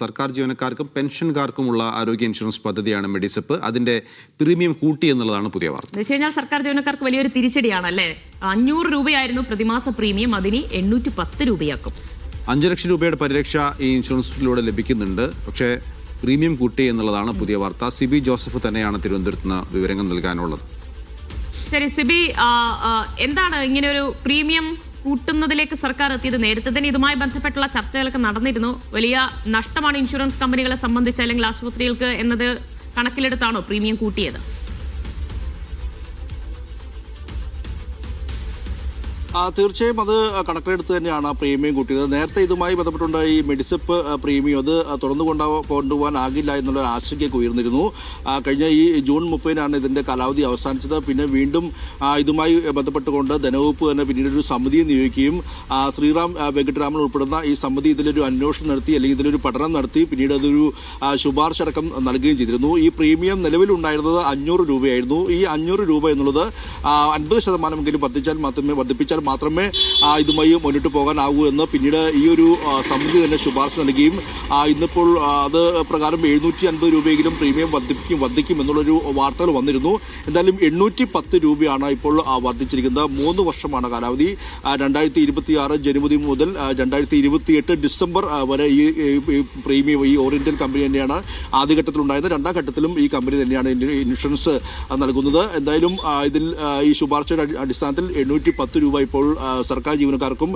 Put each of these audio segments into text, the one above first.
സർക്കാർ ജീവനക്കാർക്കും പെൻഷൻകാർക്കുമുള്ള ആരോഗ്യ ഇൻഷുറൻസ് പദ്ധതിയാണ് മെഡിസെപ്പ്. അതിന്റെ പ്രീമിയം കൂട്ടി എന്നുള്ളതാണ് പുതിയ വാർത്ത. എന്ന് വെച്ച് കഴിഞ്ഞാൽ സർക്കാർ ജീവനക്കാർക്ക് വലിയൊരു തിരിച്ചടിയാണല്ലേ. 500 രൂപയായിരുന്നു പ്രതിമാസ പ്രീമിയം, അതിന് 810 രൂപയാക്കും. 5 ലക്ഷം രൂപയുടെ പരിരക്ഷ ഈ ഇൻഷുറൻസിലൂടെ ലഭിക്കുന്നുണ്ട്. പക്ഷേ പ്രീമിയം കൂട്ടി എന്നുള്ളതാണ് പുതിയ വാർത്ത. സിബി ജോസഫ് തന്നെയാണ് തിരുവനന്തപുരത്ത് നിന്ന് വിവരങ്ങൾ നൽകാനുള്ളത്. ശരി സിബി, എന്താണ് ഇങ്ങനെ ഒരു പ്രീമിയം കൂട്ടുന്നതിലേക്ക് സർക്കാർ എത്തിയത്? നേരത്തെ തന്നെ ഇതുമായി ബന്ധപ്പെട്ടുള്ള ചർച്ചകളൊക്കെ നടന്നിരുന്നു. വലിയ നഷ്ടമാണ് ഇൻഷുറൻസ് കമ്പനികളെ സംബന്ധിച്ച് അല്ലെങ്കിൽ ആശുപത്രികൾക്ക് എന്നത് കണക്കിലെടുത്താണോ പ്രീമിയം കൂട്ടിയത്? തീർച്ചയായും അത് കണക്കിലെടുത്ത് തന്നെയാണ് പ്രീമിയം കൂട്ടിയത്. നേരത്തെ ഇതുമായി ബന്ധപ്പെട്ടുകൊണ്ട് ഈ മെഡിസെപ്പ് പ്രീമിയം അത് തുറന്നു കൊണ്ടുപോകാനാകില്ല എന്നുള്ള ആശങ്കയൊക്കെ ഉയർന്നിരുന്നു. കഴിഞ്ഞ ഈ ജൂൺ 30-നാണ് ഇതിന്റെ കാലാവധി അവസാനിച്ചത്. പിന്നെ വീണ്ടും ഇതുമായി ബന്ധപ്പെട്ടുകൊണ്ട് ധനവകുപ്പ് തന്നെ പിന്നീട് ഒരു സമിതിയെ നിയോഗിക്കുകയും ശ്രീറാം വെങ്കിട്ടരാമൻ ഉൾപ്പെടുന്ന ഈ സമിതി ഇതിലൊരു അന്വേഷണം നടത്തി അല്ലെങ്കിൽ ഇതിലൊരു പഠനം നടത്തി പിന്നീട് അതൊരു ശുപാർശ അടക്കം നൽകുകയും ചെയ്തിരുന്നു. ഈ പ്രീമിയം നിലവിലുണ്ടായിരുന്നത് 500 രൂപയായിരുന്നു. ഈ 500 രൂപ എന്നുള്ളത് 50% വർദ്ധിപ്പിച്ചാൽ മാത്രമേ ഇതുമായി മുന്നോട്ട് പോകാനാകൂ എന്ന് പിന്നീട് ഈ ഒരു സമിതി തന്നെ ശുപാർശ നൽകുകയും ഇന്നിപ്പോൾ അത് പ്രകാരം 750 രൂപയെങ്കിലും പ്രീമിയം വർദ്ധിക്കും എന്നുള്ളൊരു വാർത്തകൾ വന്നിരുന്നു. എന്തായാലും 810 രൂപയാണ് ഇപ്പോൾ വർദ്ധിച്ചിരിക്കുന്നത്. 3 വർഷമാണ് കാലാവധി. 2026 ജനുവരി മുതൽ 2028 ഡിസംബർ വരെ ഈ പ്രീമിയം ഈ ഓറിയന്റൽ കമ്പനി തന്നെയാണ് ആദ്യഘട്ടത്തിലുണ്ടായത്. രണ്ടാം ഘട്ടത്തിലും ഈ കമ്പനി തന്നെയാണ് ഇൻഷുറൻസ് നൽകുന്നത്. എന്തായാലും ഇതിൽ ഈ ശുപാർശയുടെ അടിസ്ഥാനത്തിൽ 810 രൂപ ഇപ്പോൾ സർക്കാർ ജീവനക്കാർക്കും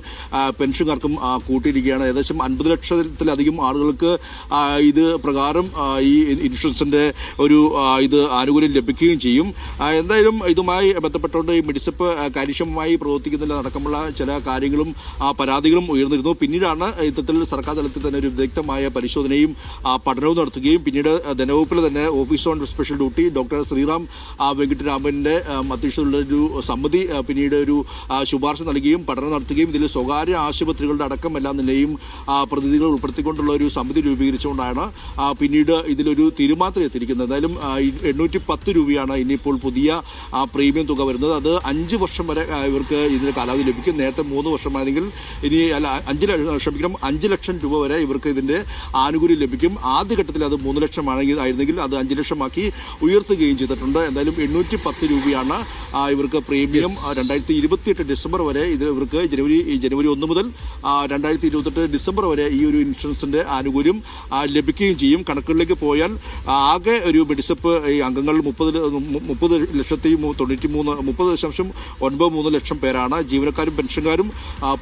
പെൻഷൻകാർക്കും കൂട്ടിയിരിക്കുകയാണ്. ഏകദേശം 50 ലക്ഷത്തിലധികം ആളുകൾക്ക് ഇത് പ്രകാരം ഈ ഇൻഷുറൻസിന്റെ ഒരു ഇത് ആനുകൂല്യം ലഭിക്കുകയും ചെയ്യും. എന്തായാലും ഇതുമായി ബന്ധപ്പെട്ടുകൊണ്ട് ഈ മെഡിസെപ്പ് കാര്യക്ഷമമായി പ്രവർത്തിക്കുന്നതിൽ അടക്കമുള്ള ചില കാര്യങ്ങളും പരാതികളും ഉയർന്നിരുന്നു. പിന്നീടാണ് ഇത്തരത്തിൽ സർക്കാർ തലത്തിൽ തന്നെ ഒരു വിദഗ്ധമായ പരിശോധനയും പഠനവും നടത്തുകയും പിന്നീട് ധനവകുപ്പിൽ തന്നെ office on special duty doctor Sriram വെങ്കിട്ടരാമന്റെ അധ്യക്ഷതയിലുള്ള ഒരു സമിതി പിന്നീട് ഒരു ശുപാർശ നൽകുകയും പഠനം നടത്തുകയും ഇതിൽ സ്വകാര്യ ആശുപത്രികളുടെ അടക്കം എല്ലാ നിലയും പ്രതിനിധികൾ ഉൾപ്പെടുത്തിക്കൊണ്ടുള്ള ഒരു സമിതി രൂപീകരിച്ചുകൊണ്ടാണ് പിന്നീട് ഇതിലൊരു തീരുമാനത്തിൽ എത്തിയിരിക്കുന്നത്. എന്തായാലും 810 രൂപയാണ് ഇനിയിപ്പോൾ പുതിയ പ്രീമിയം തുക വരുന്നത്. അത് 5 വർഷം വരെ ഇവർക്ക് ഇതിന് കാലാവധി ലഭിക്കും. നേരത്തെ 3 വർഷമാണെങ്കിൽ ഇനി 5 ലക്ഷം രൂപ വരെ ഇവർക്ക് ഇതിന്റെ ആനുകൂല്യം ലഭിക്കും. ആദ്യഘട്ടത്തിൽ അത് 3 ലക്ഷം ആയിരുന്നെങ്കിൽ അത് 5 ലക്ഷമാക്കി ഉയർത്തുകയും ചെയ്തിട്ടുണ്ട്. എന്തായാലും 810 രൂപയാണ് ഇവർക്ക് പ്രീമിയം 2028 ഡിസംബർ വരെ ഇത് ഇവർക്ക് ജനുവരി 1 മുതൽ 2028 ഡിസംബർ വരെ ഈ ഒരു ഇൻഷുറൻസിന്റെ ആനുകൂല്യം ലഭിക്കുകയും ചെയ്യും. കണക്കുകളിലേക്ക് പോയാൽ ആകെ ഒരു മെഡിസെപ്പ് അംഗങ്ങൾ 30.93 ലക്ഷം പേരാണ്. ജീവനക്കാരും പെൻഷൻകാരും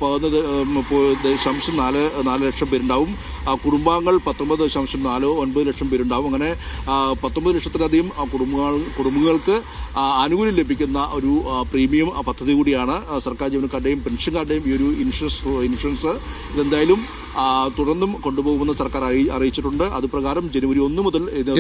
10.4 ലക്ഷം പേരുണ്ടാവും. കുടുംബാംഗങ്ങൾ 19.49 ലക്ഷം പേരുണ്ടാവും. അങ്ങനെ 19 ലക്ഷത്തിലധികം കുടുംബങ്ങൾക്ക് ആനുകൂല്യം ലഭിക്കുന്ന ഒരു പ്രീമിയം പദ്ധതി കൂടിയാണ് സർക്കാർ ജീവനക്കാരുടെയും പെൻഷൻകാരുടെയും ഈ ഒരു ഇൻഷുറൻസ്. ഇതെന്തായാലും തുടർന്നും കൊണ്ടുപോകുമെന്ന് സർക്കാർ അറിയിച്ചിട്ടുണ്ട്. അതുപ്രകാരം ജനുവരി 1 മുതൽ ഇത്